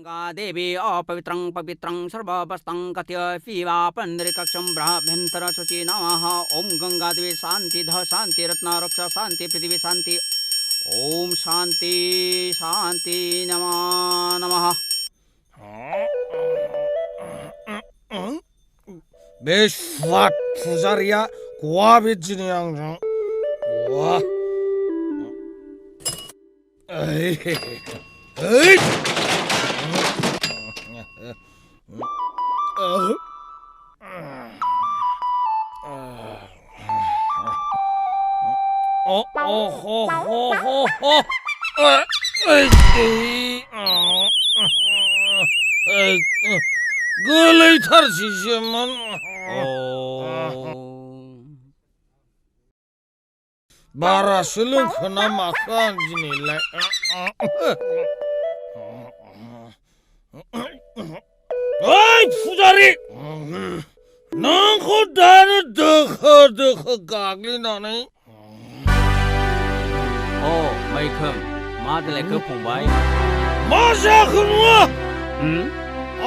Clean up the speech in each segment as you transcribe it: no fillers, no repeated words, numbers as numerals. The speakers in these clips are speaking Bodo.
गंगा देवी अपवित्रं पवित्रं सर्ववस्तं कथ्य पीवा पंडरीकक्षं ब्रह्मेंतर शुचि नमः ओम गंगा देवी शांति ध शांति रत्न रक्ष शांति पृथ्वी शांति ओम शांति शांति नमः बेश्वाट फुजारिया गवा बिदिनो आंजों गवा गोलैथारसैसोमोन बारासो लोंखोना माखो आं दिनैलाय ओइ फुजारि नोंखौ दानो दोखो दोखो गाग्लिनानै मैखोम मा देलायखो फंबाय मा जाखो नङा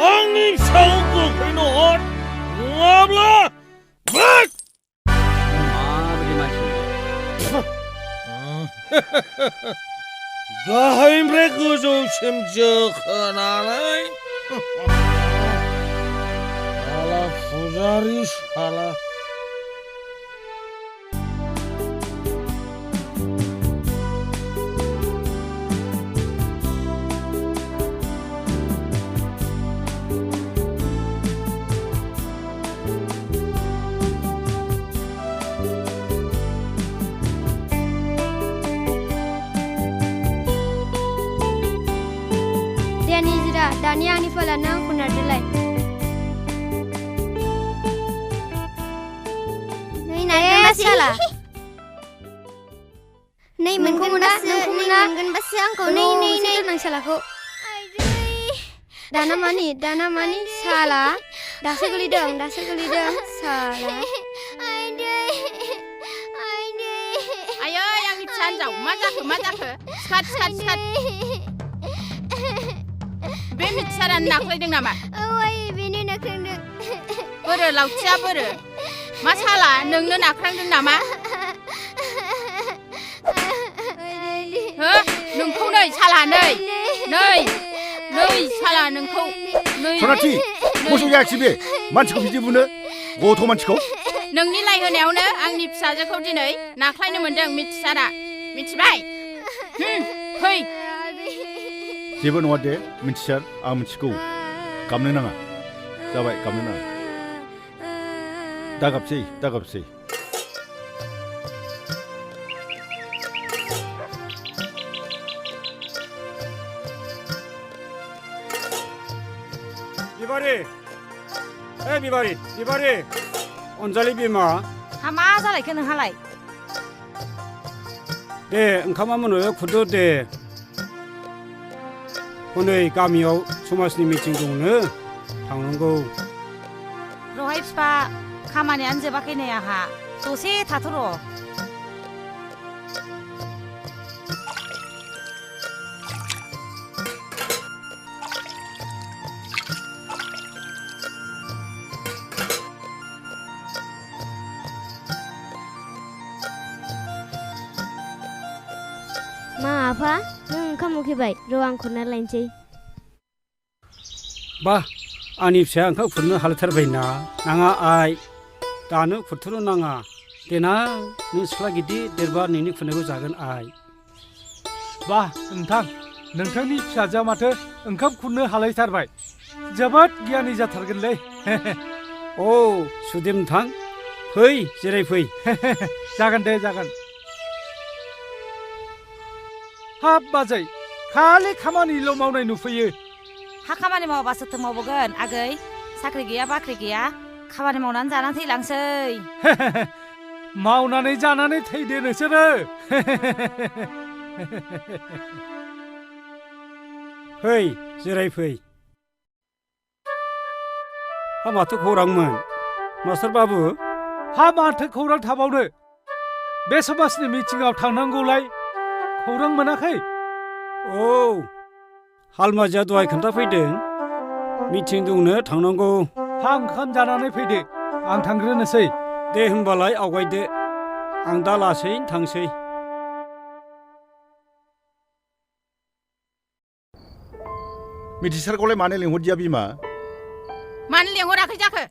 आंनि फिसाखौ गोख्रैनो हर नङाब्ला माबायदि मानसि गाहायनिफ्राय गोजौसिम जोखोनानै साला फुजारि साला दानि आंनि फलानो आंखौ नारदोलाय नै नारगोनबासो नै मोनगोनबासो मोनगोनबासो आंखौ नै नै नै नांसालाखौ दाना मानि साला दासो गोलैदों साला आयै आंनि फिसा हिन्जाव मा जाखो सिखार बे मिथिसारानो नाख्लायदों नामा? बेनो नाख्रांदों बोरो लावथिया बोरो मा साला नोंनो नाख्रांदों नामा? हो नोंखौ नै साला नै साला नोंखौ सनाथि मोसौ जायाखिसै बे मानसिखौ बिदि बुनो गथ' मानसिखौ नोंनि लायहोनायावनो आंनि फिसाजोखौ दिनै नाख्लायनो मोनदों मिथिसारा मिथिबाय फै जेबो नङा दे मिथिसार आं मिथिगौ गाबनो नाङा जाबाय गाबनो नाङा दागाबसै बिबारि अनजालि बिमा हा मा जालायखो नोंहालाय दे ओंखामा मोनो खुरदो दे हनै गामियाव समाजनि मिटिं दंनो थांनांगौ रहाय फिफा खामानियानो जोबाखै नै आंहा दसे थाथ'र' मा आफा नों ओंखाम उखैबाय र' आं खुरना लायनोसै बा आंनि फिसाया ओंखाम खुरनो हालायथारबायना नाङा आइ दानो खुरथ'नो नाङा देनां नों सिख्ला गिदिर देरबा नोंनि खुरनायखौ जागोन आइ बा नोंथां नोंथांनि फिसाजोआ माथो ओंखाम खुरनो हालायथारबाय जोबोद गियानि जाथारगोनलै औ सुदेम नोंथां फै जिरायफै जागोन दे जागोन हाब बाजै खालि खामानिल' मावनाय नुफैयो हा खामानि मावाबा सोरथो मावबोगोन आगै साख्रि गैया बाख्रि गैया खामानि मावनानै जानानै थैलांसै मावनानै जानानै थैदो नोंसोरो फै जिरायफै हा माथो खौरांमोन मास्टार बाबु हा माथो खौरां थाबावनो बे समाजनि मिटिंआव थांनांगौलाय खौरां मोनाखै औ हालमाजिया दहाय खोन्थाफैदों मिटिं दंनो थांनांगौ। हा ओंखाम जानानै फैदो आं थांग्रोनोसै। दे होमबालाय आवगायदो आं दा लासैनो थांसै। मिथिसारखौलाय मानो लिंहरदिया बिमा? मानो लेंहराखै जाखो?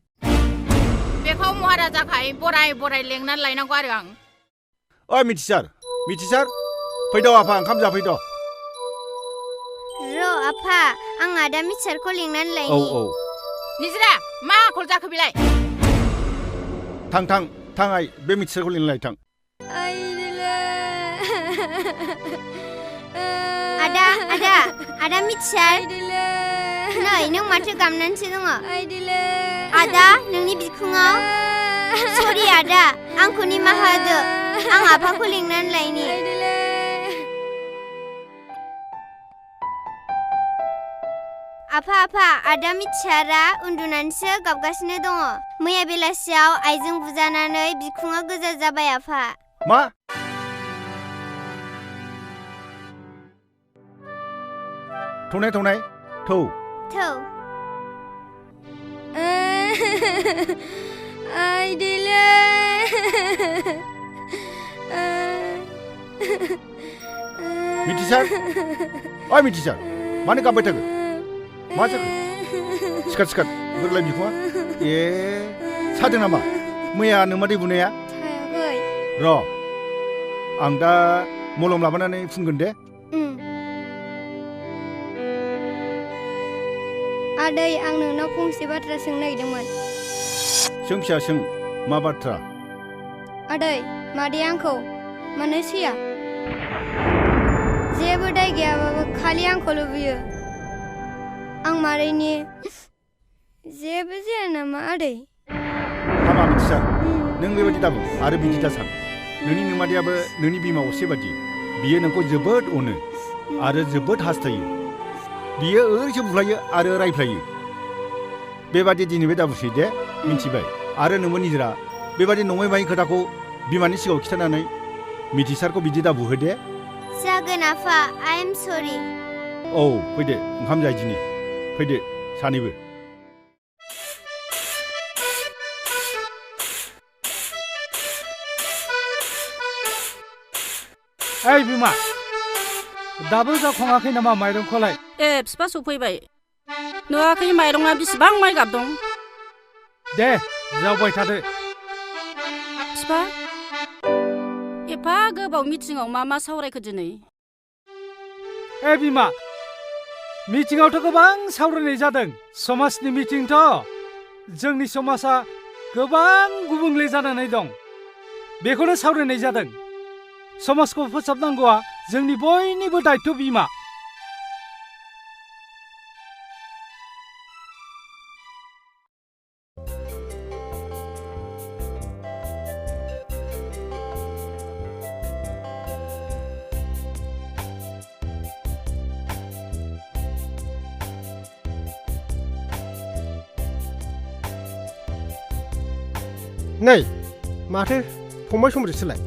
बेखौ महाराजाखाय बराय बराय लेंनानै लायनांगौ आरो आं। ओइ मिथिसार फैद' आफा ओंखाम जाफैद'। र' आफा आं आदा मिथिसारखौ लिंनानै औ लायनि। औ निजिरा मा आखल जाखो बेलाय? थां आइ बे मिथिसारखौ लिंलाय थां। आदा मिथिसार नै नों माथो गामनानैसो दङ। आदा नोंनि बिखुङाव सरि आदा आंखौ निमाहा होदो आं आफाखौ लिंनानै लायनि। आफा आदा मिथिसारा उन्दुनानैसो गाबगासिनो दङ। मैया बेलासियाव आइजों बुजानानै बिखुङा गोजा जाबाय आफा। मा? थौनाय थौ। मिथिसार मानो गाबबाय थाखो? मा जाखो? सिखार बोरलाय बिखुङा? सादों नामा मैया नोमा दै बुनाया? र' आं दा मलम लाबोनानै फुनगोन दे। आदै आं नोंनाव फंसे बाथ्रा सोंनो नागिरदोंमोन। सों फिसा सों मा बाथ्रा? आदै मादै आंखौ मानो सैया? जेबो दाय गैयाबाबो खालि आंखौ लुबैयो। आं मादैनि जेबो जाया नामा आदै? हामा मिथिसार नों बेबायदि दाबुं आरो बिदि दा सान। नोंनि नोमादैयाबो नोंनि बिमा असे बादि बियो नोंखौ जोबोद अनो आरो जोबोद हास्थायो। बियो ओरैसो बुलायो आरो रायफ्लायो। बेबादि दिनैबो दाबुसै दे मिथिबाय। आरो नोंबो निजिरा बेबादि नङै बायि खोथाखौ बिमानि सिगाङाव खिथानानै मिथिसारखौ बिदि दाबुहो दे। जागोन आफा आइ एम सरि। औ फैदो ओंखाम जाय दिनि फैदो सानैबो। ओइ बिमा दाबो जाखाङाखै नामा माइरंखौलाय? बिफा सफैबाय। नुवाखै माइरङा बेसेबां माइ गाब दं? दे जावबाय थादो। बिफा एफा गोबाव मिटिङाव मा सावरायखो दिनै? बिमा मिटिङावथ' गोबां सावरायनाय जादों। समाजनि मिटिंथ' जोंनि समाजा गोबां गुबुंले जानानै दं बेखौनो सावरायनाय जादों। समाजखौ फोसाबनांगौआ जोंनि बयनिबो दायित्व बिमा। नै माथो फंबाय समरिसोलाय?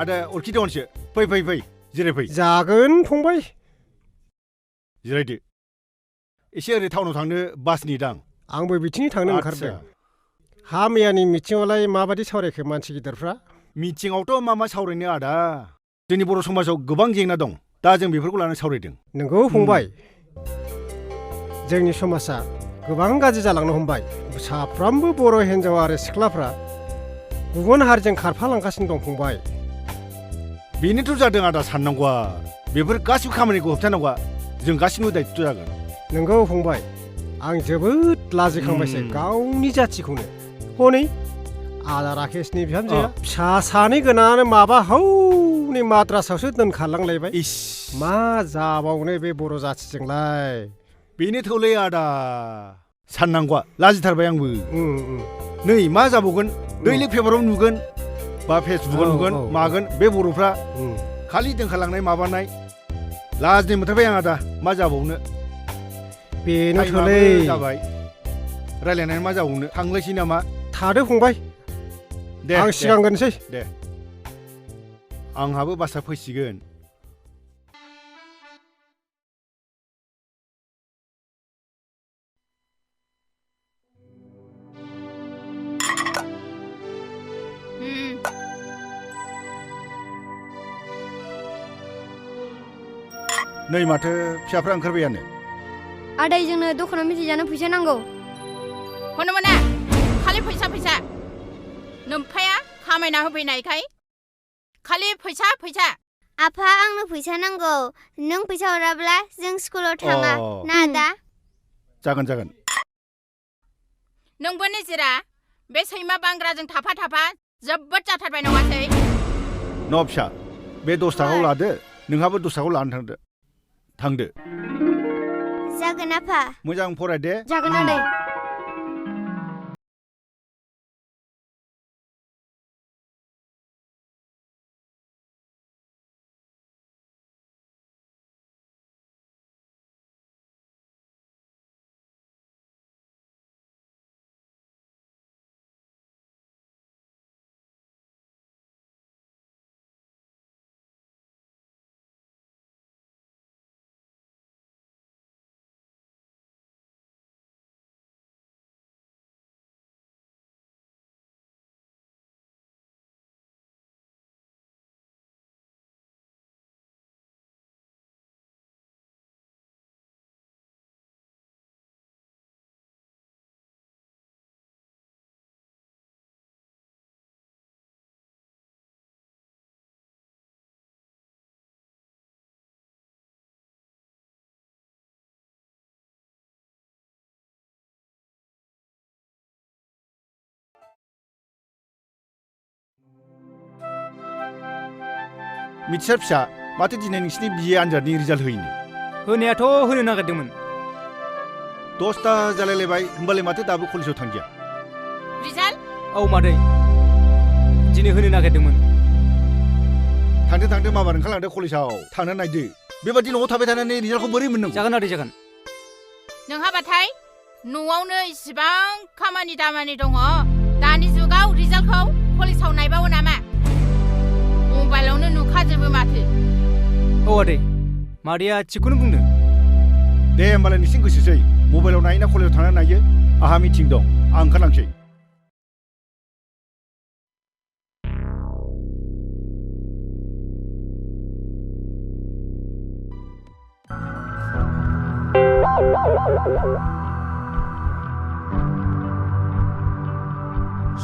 आदा अरखि दनसो फै जिरायफै। जागोन फंबाय जिरायदो। एसे ओरै टाउनाव थांनो बास नेदां। आंबो बिथिंनि थांनो ओंखारदों। हा मैयानि मिटिङावलाय माबादि सावरायखो मानसि गिदिरफ्रा? मिटिङावथ' मा सावरायनो आदा, जोंनि बर' समाजाव गोबां जेंना दं। दा जों बेफोरखौ लानानै सावरायदों। नंगौ फंबाय जोंनि समाजा गोबां गाज्रि जालांनो हमबाय। साफ्रोमबो बर' हिन्जाव आरो सिख्लाफ्रा गुबुन हारिजों खारफालांगासिनो दं फंबाय। बेनोथ' जादों आदा साननांगौआ। बेफोर गासिबो खामानिखौ होबथानांगौआ जों गासिबो दायित्व जागोन। नंगौ फंबाय आं जोबोद लाजिखांबायसै गावनि जाथिखौनो। हनै आदा राकेशनि बिहामजोआ फिसा सानै गोनाङानो माबा हौनि माद्रासावसो दोनखारलांलायबाय। मा जाबावनो बे बर' जाथिजोंलाय। बेनोथ'लै आदा साननांगौआ। लाजिथारबाय आंबो। नै मा जाबावगोन दैलिक पेपाराव नुगोन बा फेसबुकाव नुगोन मागोन बे बर'फ्रा खालि दोनखारलांनाय माबानाय। लाजिनाय मोनथारबाय आं आदा मा जाबावनो। बेनोथ'लै जाबाय रायलायनानै मा जाबावनो। थांलायसै नामा? थादो फंबाय दे आं सिगांग्रोनोसै। दे आंहाबो बासआ फैसिगोन। नै माथो फिसाफ्रा ओंखारबायानो आदै जोंनो दखानाव मेथाइ जानो फैसा नांगौ हनो मोना खालि फैसा नोमफाया खामायना होफैनायखाय खालि फैसा आफा आंनो फैसा नांगौ नों फैसा हराब्ला जों स्कुलाव थाङा ना आदा जागोन नोंबो निजिरा बे सैमा बांग्राजों थाफा जोबोद जाथारबाय नङासै न' फिसा बे 10 थाखाखौ लादो नोंहाबो 10 थाखाखौ लानानै थांदो जागोन आफा मोजां फराय दे जागोन आदै मिथिसार फिसा माथो दिनै नोंसिनि बिए आनजादनि रिजाल्ट होयिनि होनायाथ' होनो नागिरदोंमोन 10ता जालायलायबाय होमबालाय माथो दाबो कलेजाव थांदिया रिजाल्ट औ मादै दिनै होनो नागिरदोंमोन थांदो माबार ओंखारलांदो कलेजाव थांनो नायदो बेबादि न'आव थाबाय थानानै रिजाल्टखौ बोरै मोननांगौ जागोन आदै जागोन नोंहाबाथाय न'आवनो इसिबां खामानि दामानि दङ दानि जुगाव रिजाल्टखौ कलेजाव नायबावो नामा मबाइलावनो नुखाजोबो माथो औ आदै मादैया थिगखौनो बुंदों दे होमबालाय नोंसिनि गोसोसै मबाइलाव नायो ना कलेजाव थांनानै नायो आहा मिटिं दं आं ओंखारलांसै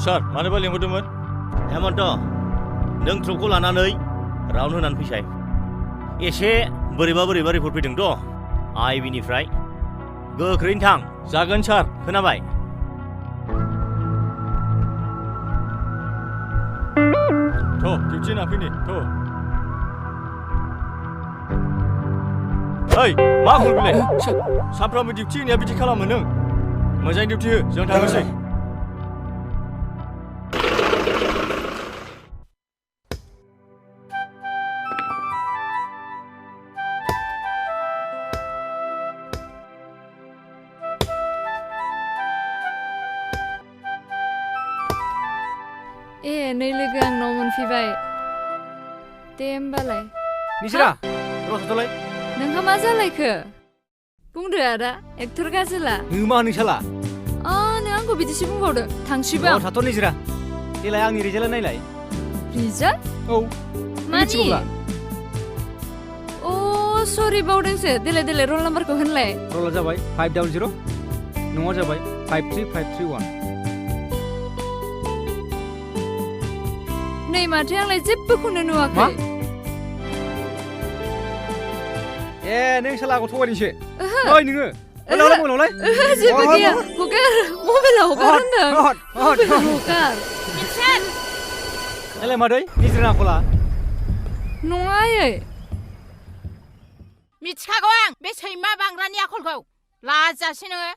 सार मानोबा लेंहरदोंमोन हेमन्त नों ट्रुकखौ लानानै राउन्ड होनानै फैसाय एसे बोरैबा रिपर्ट फैदोंथ' आइबिनिफ्राय गोख्रैनो थां जागोन सार खोनाबाय थ' डिउटि ना फैनि थ' ओइ मा खबर बिलाय सानफ्रामबो डिउटि होनाया बिदि खालामो नों मोजां डिउटि हो जों थांनोसै नै लोगो आंनाव मोनफैबाय दे होमबालाय निजिरा रसथलाय नोंहा मा जालायखो बुंदो आदा एक्टर गाजोला मा नोंसाला नों आंखौ बिदिसो बुंबावदो थांसिबो आं थाथ' निजिरा देलाय आंनि रिजाल्टआ नायलाय रिजाल्ट औ मानि सरि बावदोंसो देलाय रल नाम्बारखौ होनलाय रला जाबाय 500 न'आ जाबाय 53531 नै माथो आंलाय जेबोखौनो नुवाखै नों सालाखौ थगायदोंसो ओइ नोङो मबाइलावलाय जेबो गैया हगार मबाइलाव हगार होनदों हगार एलाय मादै निजिरा आखला नङा आयै मिथिखागौ आं बे सैमा बांग्रानि आखलखौ लाजासै नोङो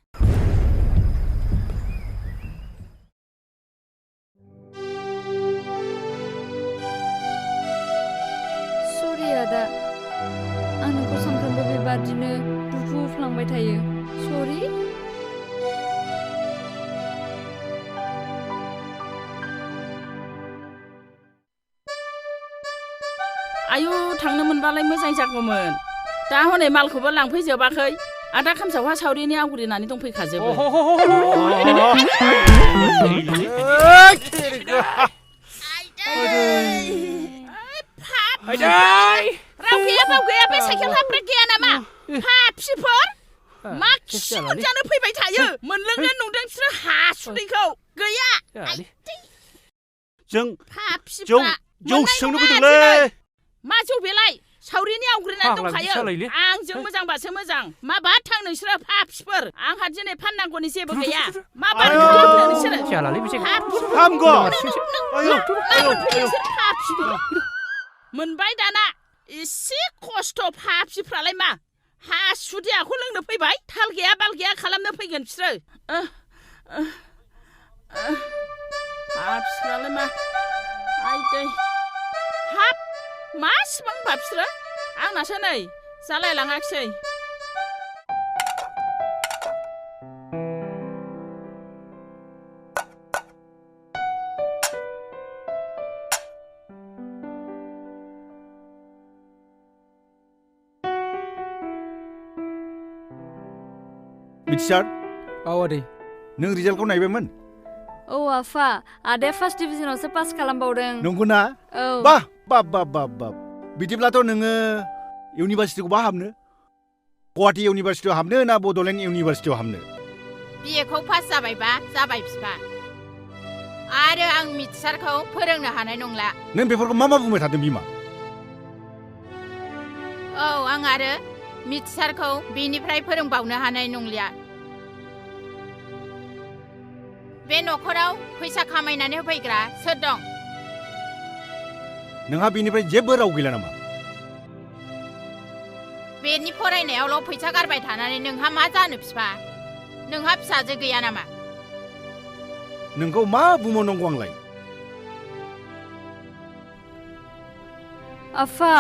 सरि आदा आं नोंखौ सानफ्रोमबो बेबादिनो दुखु होफ्लांबाय थायो सरि आयु थांनो मोनबालाय मोजां जागौमोन दा हनै मालखौबो लांफैजोबाखै आदा खामसावहा सावरिनि आवग्रिनानै दंफैखाजोबो बाव गैया बे साइकेल हाब्रा गैया नामा फाफिफोर मा खि मोनजानो फैबाय थायो मोनलोंनो नंदों बिसोरो हासुदैखौ गैया जों जौ सोंनो फैदोंलै मा जौ बेलाय सावरिनि आवग्रिनानै दंखायो आंजों मोजांबासो मोजां माबा थां नोंसोरो फाफिफोर आंहा दिनै फाननांगौनि जेबो गैया माबा नोंसोरो मोनबाय दाना एसे खस्थ' फाफिफ्रालाय मा हासुदैयाखौ लोंनो फैबाय थाल गैया बाल गैया खालामनो फैगोन बिसोरो फाफिफ्रालाय मा आइदै हाब मासिबां बा बिसोरो आंनासो नै जालायलाङाखिसै मिथिसार आदै नों रिजाल्टखौ नायबायमोन औ आफा आदाया फार्स्ट डिभिजनावसो पास खालामबावदों नंगौना औ बाब बिदिब्लाथ' नोङो इउनिभार्सिटिखौ बहा हाबनो गुवाहाटि इउनिभार्सिटियाव हाबनो ना बड'लेण्ड इउनिभार्सिटियाव हाबनो बिएखौ पास जाबायबा जाबाय बिफा आरो आं मिथिसारखौ फोरोंनो हानाय नंला नों बेफोरखौ मा बुंबाय थादों बिमा औ आं आरो मिथिसारखौ बेनिफ्राय फोरोंबावनो हानाय नंलिया बे न'खराव फैसा खामायनानै होफैग्रा सोर दं नोंहा बेनिफ्राय जेबो राव गैला नामा बेनि फरायनायावल' फैसा गारबाय थानानै नोंहा मा जानो बिफा नोंहा फिसाजो गैया नामा नोंखौ मा बुंबावनांगौ आंलाय आफा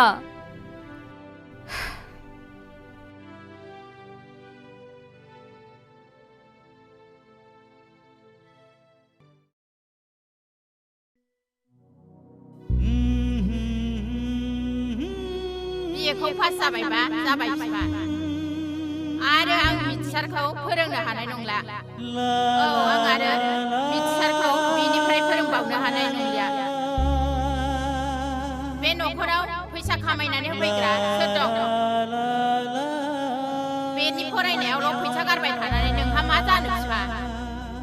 बिएखौ पास जाबायबा जाबाय बिफा आरो आं मिथिसारखौ फोरोंनो हानाय नंला औ आं आरो मिथिसारखौ बेनिफ्राय फोरोंबावनो हानाय नंलिया बे न'खराव फैसा खामायनानै होफैग्रा सोर दं बेनि फरायनायावल' फैसा गारबाय थानानै नोंहा मा जानो बिफा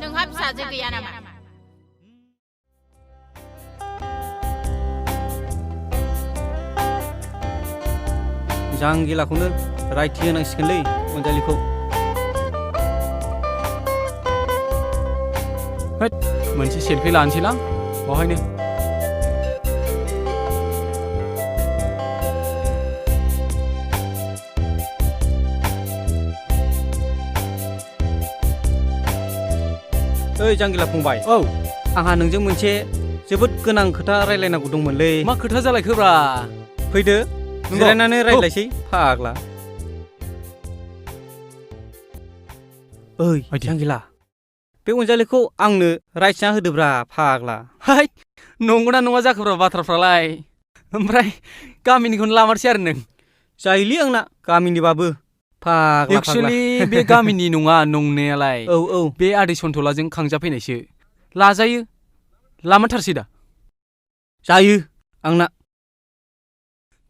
नोंहा फिसाजो गैया नामा जांगिलाखौनो रायथि होनांसिगोनलै अनजालिखौ मोनसे सेलफि लानोसैलां बावहायनो ओइ जांगिला फंबाय औ आंहा नोंजों मोनसे जोबोद गोनां खोथा रायलायनांगौ दंमोनलै मा खोथा जालायखोब्रा फैदो जिरायनानै रायलायसै फाग्ला ओइ जांगिला बे अनजालिखौ आंनो रायथिना होदोब्रा फाग्ला हाय नंगौना नङा जाखोब्रा बाथ्राफ्रालाय ओमफ्राय गामिनिखौनो लामारसै आरो नों जायोलै आंना गामिनिबाबो फाग्ला एक्चुअली बे गामिनि नङा नंनायालाय औ बे आदै सन्थलाजों खांजाफैनायसो लाजायो लामाथारसै दा जायो आंना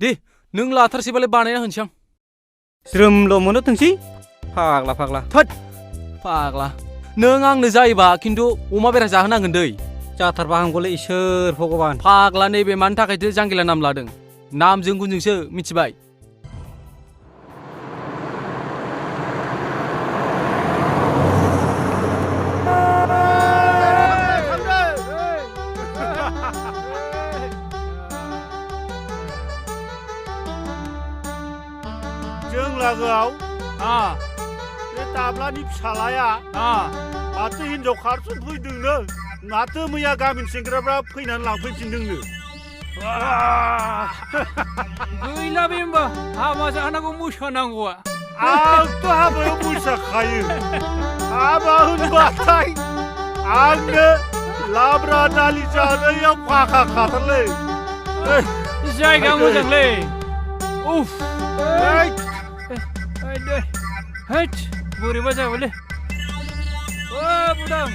दे नों लाथारसैबालाय बानायना होनसै आं ज्रोमल' मोनो थोंसै फाग्ला थोद फाग्ला नों आंनो जायोबा खिन्थु अमा बेरा जाहोनांगोन दै जाथारबा हामगौलै इसोर भगबान फाग्ला नैबे मानि थाखायथो जांगिला नाम लादों नामजों गुनजोंसो मिथिबाय जों लागोआव बे दाब्लानि फिसालाया माथो हिनजाव खारसन फैदोंनो माथो मैया गामिनि सेंग्राफ्रा फैनानै लांफैफिनदोंनो गैला बे होमबा हाबा जानांगौ मोसानांगौआ आंथ' हाबायाव मोसाखायो हाबा होनबाथाय आंनो लाब्रा दालि जानायाव फाखा खाथारलै जायगा मोजांलै उफ हैट बोरैबा जाबायलै बुदां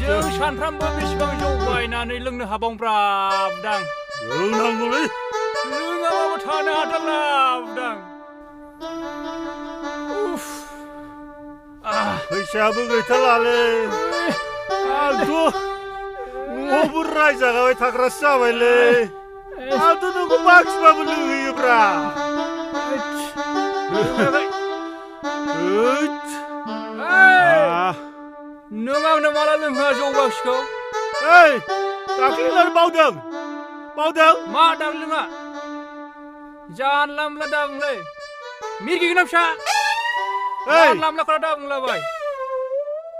जों सानफ्रामबो बेसेबां जौ बायनानै लोंनो हाबावब्रा बुदां लोंनांगौलै लोङाबा थानो हाथारला बुदां फैसायाबो गैथारलालै आंथ' न'आवबो रायजागाबाय थाग्रासो जाबायलै आंथ' नोंखौ बाखिबाबो लोंहैयोब्रा नों आंनो माला लोंहोआ जौ बाखिखौ ओइ दाख्लैनो बावदों मा दाख्लै लोङा जानला मोनला दा बुंलै मिरगिगोना फिसा जानला मोनला खोथा दा बुंलाबाय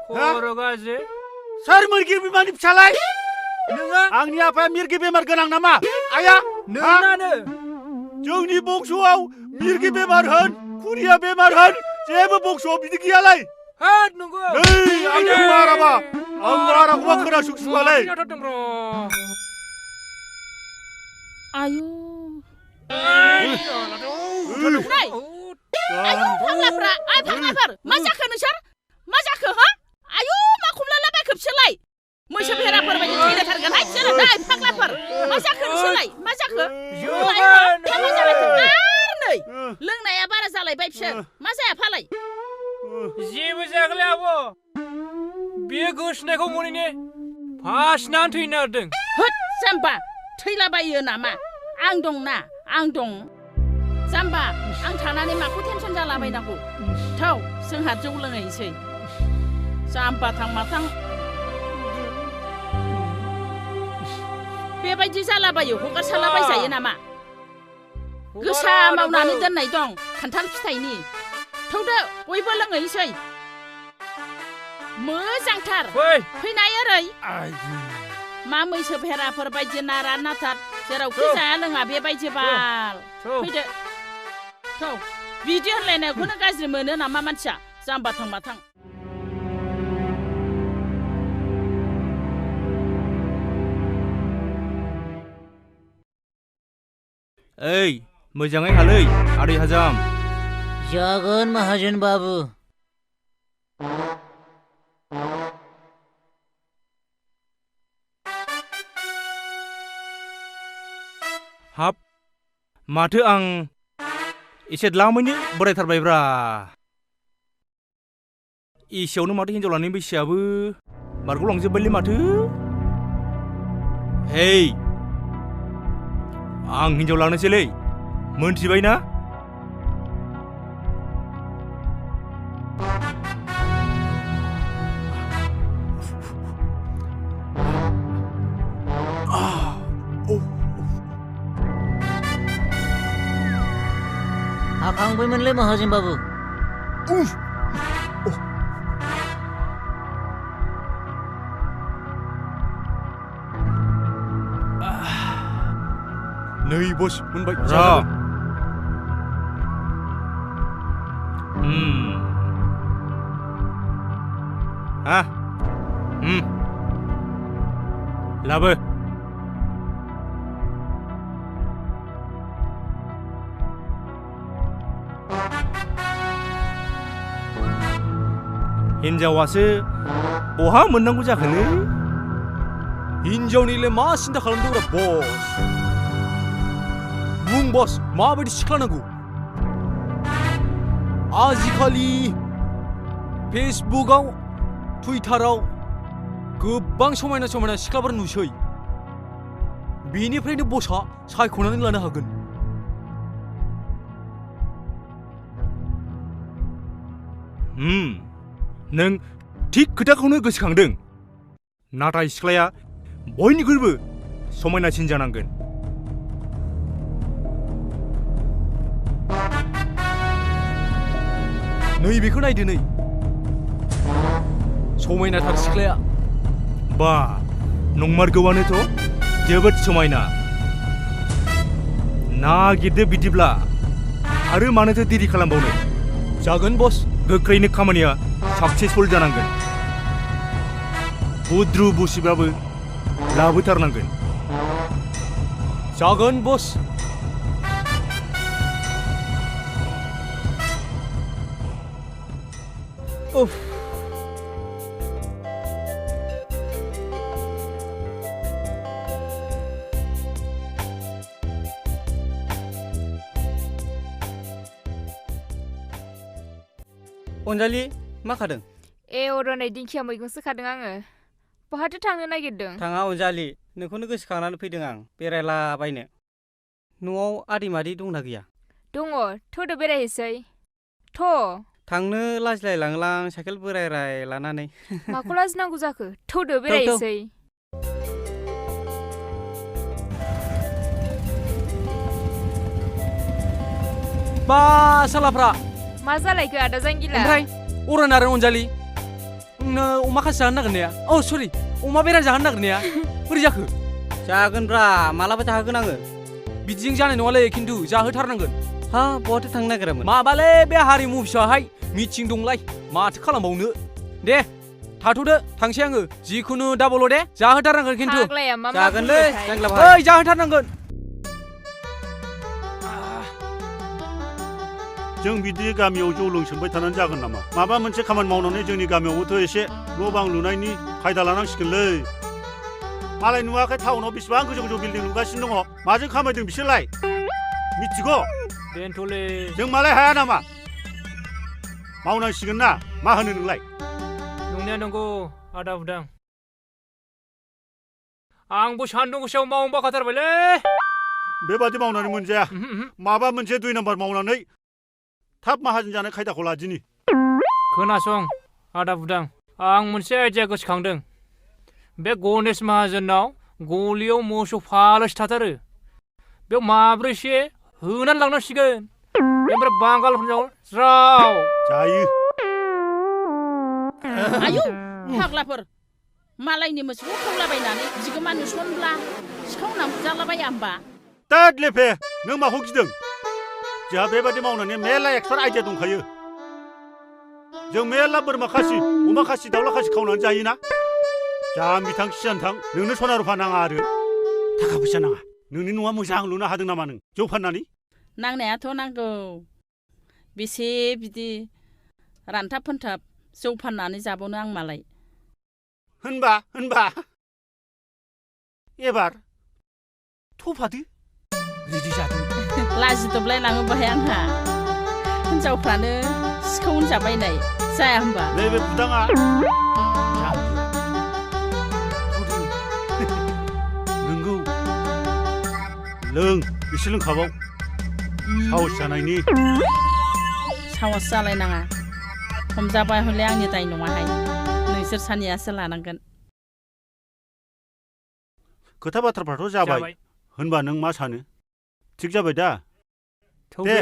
खर' गाज्रि सोर मिरगि बिमानि फिसालाय नोङो आंनि आफाया मिरगि बेमार गोनां नामा आया नोंनानो जोंनि बंस'आव मिरगि बेमार होन खुरिया बेमार होन जेबो बंस'आव बिदि गैयालै होद नंगौ नै आं माराबा आं माराखौबा खोनासंसुआलै आयु आयु फाग्लाफ्रा फाग्लाफोर मा जाखो नोंसोर मा जाखो हा आयु मा खमलाला बायखो बिसोरलाय मैसो भेराफोर बायदि थैलायथारगोन हाय बिसोरो नै फाग्लाफोर मा जाखो नोंसोरलाय मा जाखो मा जालायखो आरो नै लोंनाया बारा जालायबाय बिसोर मा जाया फालाय जेबो जायाखैलै आब' बेयो गोसोनायखौ मनिनि फासिनानै थैनो नागिरदों होद जाम्बा थैलाबायो नामा आं दंना आं दं जाम्बा आं थानानै माखौ टेनसन जालाबायनांगौ थौ जोंहा जौ लोंहैसै जाम्बा थां माथां बेबायदि जालाबायो हगारसालाबायजायो नामा गोसा मावनानै दोननाय दं खान्थाल फिथाइनि थौदो बयबो लोंहैसै मोजांथार फैनाय ओरै मा मैसो भेराफोर बायदि नारा नाथार जेरावखि जाया लोङा बेबायदि बाल फैदो थौ बिदि होनलायनायखौनो गाज्रि मोनो नामा मानसिया जाम्बा थां माथां ओइ मोजाङै हालै आदै हाजाम जागोन माहाजोन बाबु हाब माथो आं एसे द्लामैनो बोरायथारबायब्रा एसेयावनो माथो हिन्जाव लानायनि बैसोआबो बारग'लांजोब्बायलै माथो हेइ आं हिन्जाव लानोसैलै मोनथिबाय ना हाखांबायमोनलै माहाजोन बाबु नै बस मोनबाय लाबो हिन्जावासो बहा मोननांगौ जाखोलै हिन्जावनिलाय मा सिन्था खालामदोंब्रा बस बुं बस माबायदि सिख्ला नांगौ आजिखालि फेसबुकआव टुइटाराव गोबां समायना समायना सिख्लाफोर नुसै बेनिफ्रायनो बसआ सायख'नानै लानो हागोन नों थिग खोथाखौनो गोसोखांदों नाथाय सिख्लाया बयनिख्रुइबो समायनासिन जानांगोन नैबेखौ नायदो नै समायनाथार सिख्लाया बा नंमारगौआनोथ' जोबोद समायना नागिरदो बिदिब्ला आरो मानोथो देरि खालामबावनो जागोन बस गोख्रैनो खामानिया साक्सेसफुल जानांगोन बुद्रु बुसिबाबो लाबोथारनांगोन जागोन बस उफ अनजालि मा खादों अरनै दिंखिया मैगंसो खादों आङो बहाथो थांनो नागिरदों थाङा अनजालि नोंखौनो गोसोखांनानै फैदों आं बेरायलाबायनो न'आव आदै मादै दंना गैया दङ थ'दो बेरायहैसै थ' थांनो लाजिलायलाङोलां साइकेल बोराय लानानै माखौ लाजिनांगौ जाखो थ'दो बेरायहैसै बा सालाफ्रा मा जालायखो आदा जांगिला ओमफ्राय अरन आरो अनजालि नोंनो अमा खासि जाहोनो नागिरनाया सरि अमा बेराम जाहोनो नागिरनाया बोरै जाखो जागोनब्रा मालाबा जाहोगोन आङो बिदिजों जानाय नङालै खिन्थु जाहोथारनांगोन हा बहाथो थांनो नागिरामोन माबालै बे हारिमु फिसाहाय मिटिं दंलाय माथो खालामबावनो दे थाथ'दो थांसै आङो जिखुनु दाबल' दे जाहोथारनांगोन खिन्थु जागोनलै ओइ जाहोथारनांगोन जों बिदि गामियाव जौ लोंसोमबाय थानानै जागोन नामा माबा मोनसे खामानि मावनानै जोंनि गामियावबोथ' एसे न' बां लुनायनि खायदा लानांसिगोनलै मालाय नुवाखै टाउनाव बेसेबां गोजौ गोजौ बिल्डिं लुगासिनो दङ माजों खामायदों बिसोरलाय मिथिगौ बेनोथ'लै जों मालाय हाया नामा मावनांसिगोन ना मा होनो नोंलाय नंनाया नंगौ आदा बुदां आंबो सान्दुं गोसायाव मावनो बाखाथारबायलै बेबादि मावनानै मोनजाया माबा मोनसे 2 नाम्बार मावनानै थाब माहाजोन जानाय खायदाखौ लादिनि खोनासं आदा बुदां आं मोनसे आइडिया गोसोखांदों बे गणेश माहाजोनाव गलियाव मोसौ फालोसो थाथारो बेयाव माब्रैसे होनानै लांनांसिगोन ओमफ्राय बांगालफोरनाव ज्राव जायो आयु फाग्लाफोर मालायनि मोसौखौ खावलाबायनानै बिगोमानो सनब्ला सिखावना बुजालाबाया होमबा दाद लेफे नों माखौ गिदों जोंहा बेबादि मावनानै मेरला एक्सपार्ट आइडिया दंखायो जों मेरला बोरमा खासि अमा खासि दाउला खासि खावनानै जायोना जां बिथां सिजानथां नोंनो सना रुफा नाङा आरो थाखा फैसा नाङा नोंनि न'आ मोजां लुनो हादों नामा नों जौ फाननानै नांनायाथ' नांगौ बेसे बिदि रानथाब फोनथाब जौ फाननानै जाबावनो आं मालाय होनबा एबार थफादो रेडि जादों लाजिदबलाय लाङो बाहाय आंहा हिनजावफ्रानो सिखाव होनजाबायनाय जाया होमबा नैबे बुदाङा नोंगौ लों एसे लोंखाबाव साहस जानायनि साहस जालायनाङा हमजाबाय हले आंनि दाय नङाहाय नोंसोर सानैयासो लानांगोन खोथा बाथ्राफ्राथ' जाबाय होनबा नों मा सानो थिग जाबाय दा दे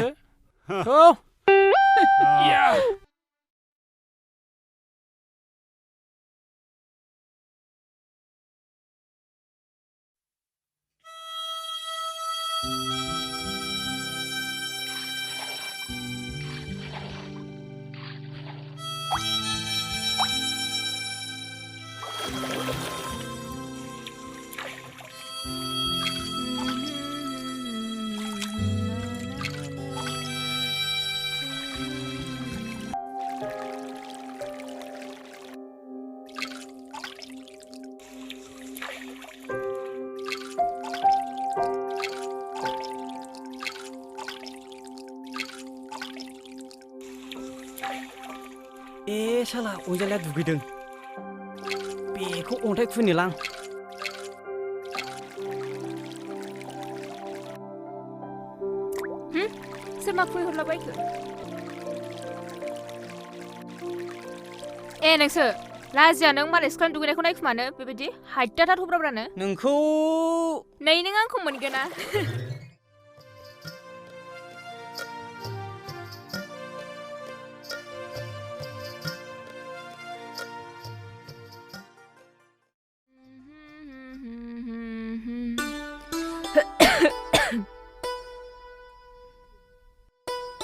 ए साला अनजालिया दुगैदों बेखौ अन्थाइ खुनोलां सोर मा खुबैहरलाबायखो नोंसो लाजिया नों मालाय सिख्लानि दुगैनायखौ नायखुमानो बेबायदि हायदाथार होब्राब्रानो नोंखौ नै नों आंखौ मोनगोना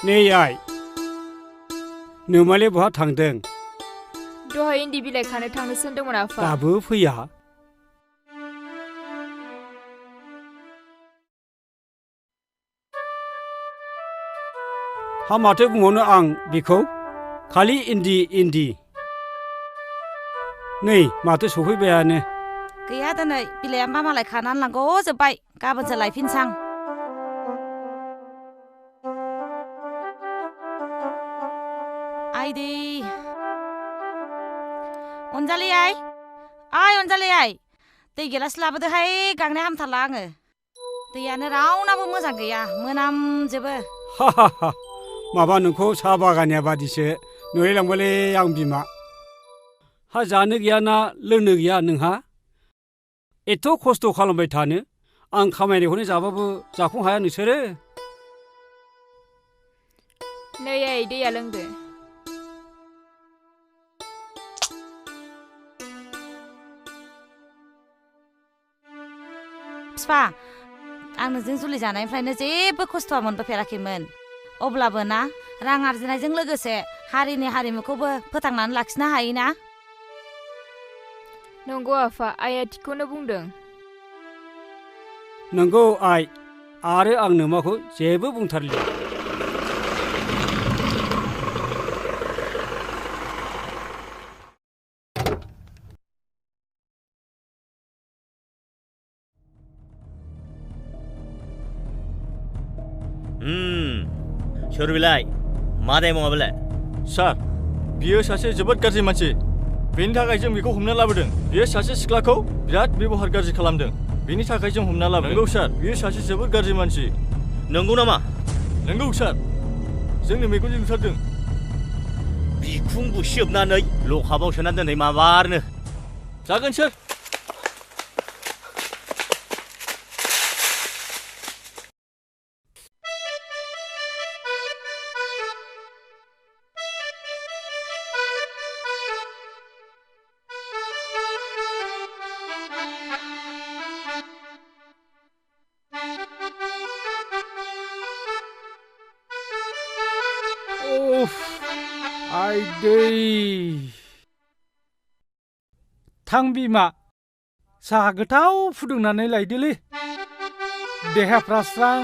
नै आइ नोमाले बहा थांदों दहाय इन्दि बिलाइ खानो थांनो सोंदोंमोन आफा दाबो फैया हा माथो बुंबावनो आं बेखौ खालि इन्दि नै माथो सफैबायानो गैया दिनै बिलाइआ मा मालाय खानानै लांगौ जोब्बाय गाबोनसो लायफिनसां आइदै अनजालि आइ अनजालि आइ दै गिलास लाबोदोहाय गांनाय हामथारला आङो दैयानो रावनाबो मोजां गैया मोनामजोबो माबा नोंखौ साहा बागानिया बादिसो नुलायलांबायलै आं बिमा हा जानो गैया ना लोंनो गैया नोंहा एथ' खस्थ' खालामबाय थानो आं खामायनायखौनो जाबाबो जाख'नो हाया नोंसोरो नै आइ दैया लोंदो फिफा आं नोंजों जुलि जानायनिफ्रायनो जेबो खस्थ' मोनबोफेराखैमोन अब्लाबो ना रां आरजिनायजों लोगोसे हारिनि हारिमुखौबो फोथांनानै लाखिनो हायोना नंगौ आफा आइया थिगखौनो बुंदों नंगौ आइ आरो आं नोमाखौ जेबो बुंथारलिया सोर बेलाय मा दाय मावा बेलाय सार बियो सासे जोबोद गाज्रि मानसि बेनि थाखाय जों बेखौ हमना लाबोदों बियो सासे सिख्लाखौ बिराद बेबहार गाज्रि खालामदों बेनि थाखाय जों हमना लाबोदों नंगौ सार बियो सासे जोबोद गाज्रि मानसि नंगौ नामा नंगौ सार जोंनि मेगनजों नुथारदों बिखुं बुसिबनानै लकाबाव सोना दोनै माबारनो जागोन सार आइदै थां बिमा साहा गोथाव फुदुंनानै लायदोलै देहाफ्रा स्रां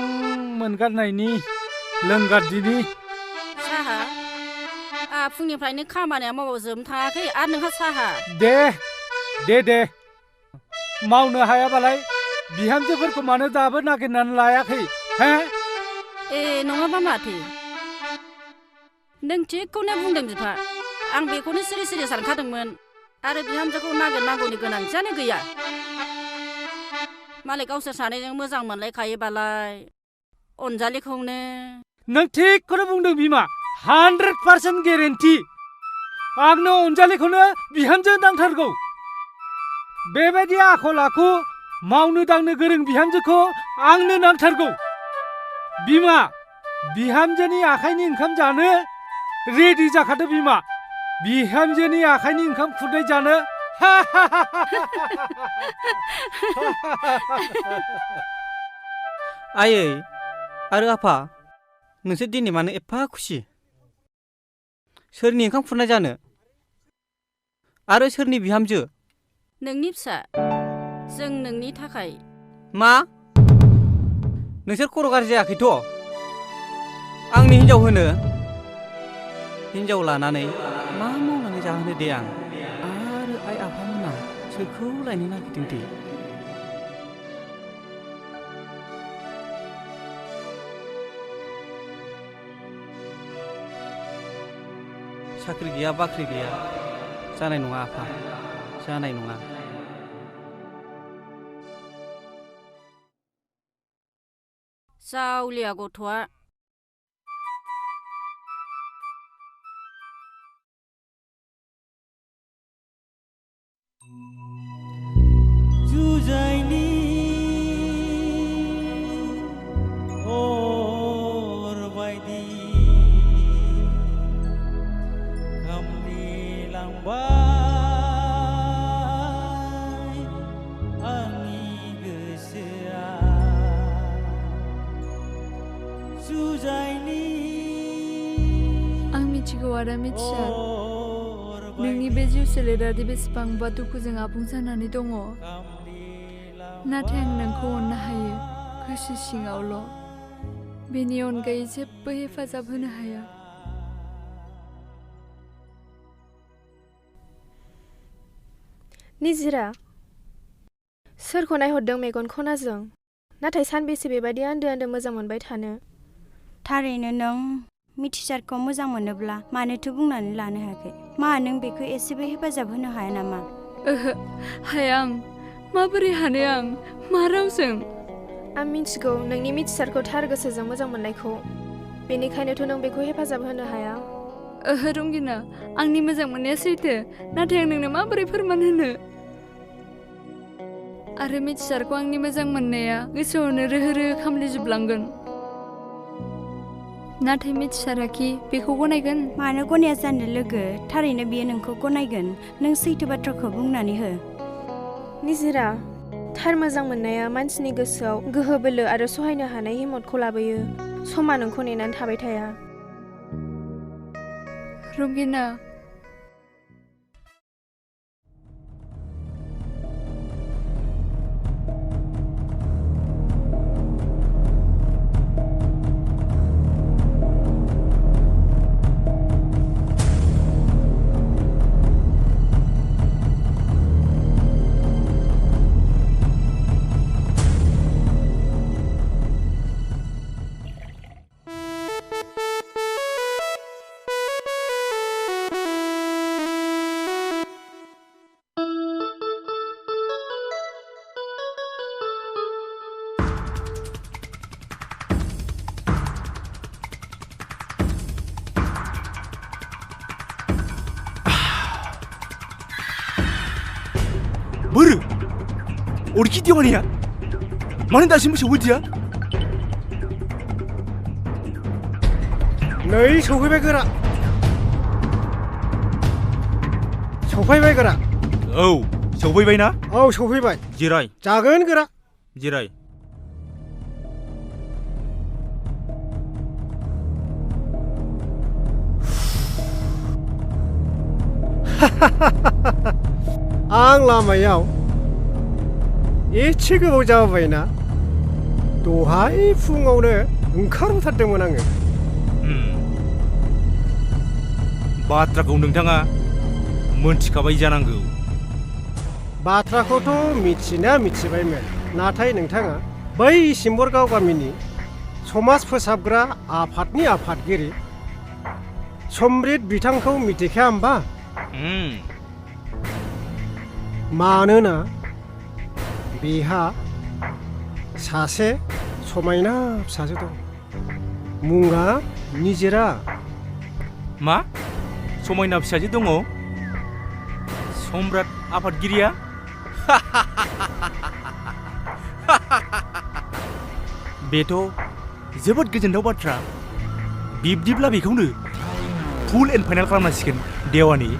मोनगारनायनि लोंगारदिनि साहा फुंनिफ्रायनो खामानिया मावजोबनो थाङाखै आरो नोंहा साहा दे मावनो हायाबालाय बिहामजोफोरखौ मानो दाबो नागिरनानै लायाखै हे नङाबा माथो नों थिगखौनो बुंदों बिफा आं बेखौनो सिरि सिरि सानखादोंमोन आरो बिहामजोखौ नागिरनांगौनि गोनांथियानो गैया मालाय गावसोर सानैजों मोजां मोनलायखायोबालाय अनजालिखौनो नों थिगखौनो बुंदों बिमा 100% गेरेन्टि आंनो अनजालिखौनो बिहामजो नांथारगौ बेबायदि आखल आखु मावनो दांनो गोरों बिहामजोखौ आंनो नांथारगौ बिमा बिहामजोनि आखाइनि ओंखाम जानो रेडि जाखादो बिमा बिहामजोनि आखाइनि ओंखाम खुरनाय जानो आयै आरो आफा नोंसोर दिनै मानो एफा खुसि सोरनि ओंखाम खुरनाय जानो आरो सोरनि बिहामजो नोंनि फिसा जों नोंनि थाखाय मा नोंसोर खर' गाज्रि जायाखैथ' आंनि हिन्जाव लानानै मा मावनानै जाहोनो दे आं आरो आइ आफामोना सोरखौ लायनो नागिरदों दे साख्रि गैया बाख्रि गैया जानाय नङा आफा जानाय नङा जावलिया गथ'आ जुजाइनि अर बायदि खामग्लिलांबाय आंनि गोसोआ जुजाइनि आं मिथिगौ आरो मिथिया नोंनि बे जिउ सोलेरारि बेसेबांबा दुखुजों आबुं जानानै दङ नाथाय आं नोंखौ अननो हायो गोसो सिङावल' बेनि अनगायै जेबो हेफाजाब होनो हाया निजिरा सोरखौ नायहरदों मेगन खनाजों नाथाय सानबेसे बेबायदि आन्दो आन्दो मोजां मोनबाय थानो थारैनो नों मिथिसारखौ मोजां मोनोब्ला मानोथो बुंनानै लानो हायाखै मा नों बेखौ एसेबो हेफाजाब होनो हाया नामा ओहो हाया आं माबोरै हानो आं मा रावजों आं मिथिगौ नोंनि मिथिसारखौ थार गोसोजों मोजां मोननायखौ बेनिखायनोथ' नों बेखौ हेफाजाब होनो हाया ओहो रंगिना आंनि मोजां मोननाया सैथो नाथाय आं नोंनो माबोरै फोरमान होनो आरो मिथिसारखौ आंनि मोजां मोननाया गोसोआवनो रोहो रोहो खामलिजोबलांगोन नाथाय मिथिसाराखि बेखौ गनायगोन मानो गनाया जानो लोगो थारैनो बियो नोंखौ गनायगोन नों सैथो बाथ्राखौ बुंनानै हो निजिरा थार मोजां मोननाया मानसिनि गोसोआव गोहो बोलो आरो सहायनो हानाय हिम्मतखौ लाबोयो समा नोंखौ नेनानै थाबाय थाया रंगिना 뭐르? 우리 기디언이야? 많은 다시 무시 어디야? नै सौफैबाय गोरा सौफैबाय गोरा औ सौफैबायना? औ सौफैबाय जिराय जागोन गोरा जिराय आं लामायाव एसे गोबाव जाबायना दहाय फुङावनो ओंखारबोथारदोंमोन आङो बाथ्राखौ नोंथाङा मोनथिखाबाय जानांगौ बाथ्राखौथ' मिथिनाया मिथिबायमोन नाथाय नोंथाङा बै सिम्बरगाव गामिनि समाज फोसाबग्रा आफादनि आफादगिरि समृत बिथांखौ मिथिखाया होमबा मानोना बिहा सासे समायना फिसाजो दं मुङा निजिरा मा समायना फिसाजो दङ सम्राट आफादगिरिया बेथ' जोबोद गोजोनथाव बाथ्रा बिब्दिब्ला बेखौनो फुल एन्ड फाइनाल खालामनांसिगोन देवानि